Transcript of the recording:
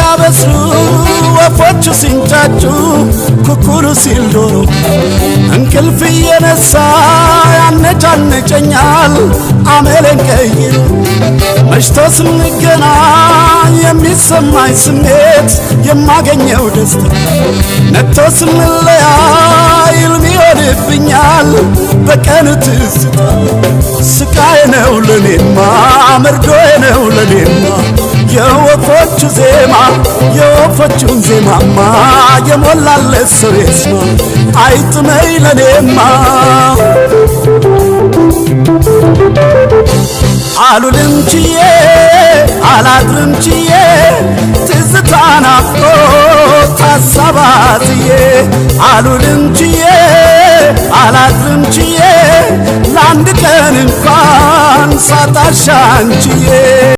ሲያበስሩ ወፎቹ ሲንጫጩ ኩኩሉ ሲል ዶሮ እንቅልፍ እየነሳ ያነጫነጨኛል አመሌን ቀይሮ መሽቶ ስንገናኝ የሚሰማኝ ስሜት የማገኘው ደስታ ነግቶ ስንለያይ ሕልም ይሆንብኛል በቀን ትዝታ ስቃይ ነው ለኔማ መርዶዬ ነው ለኔማ የወፎቹ ዜማ የወፎቹን ዜማማ የሞላለት ሰው ይስማ አይጥመኝ ለኔማ አሉልም ችዬ አላድርም ችዬ ትዝታ ናፍቆት ሐሳባትዬ አሉልም ችዬ አላድርም ችዬ ለአንድ ቀን እንኳን ሳጣሽ አንቺዬ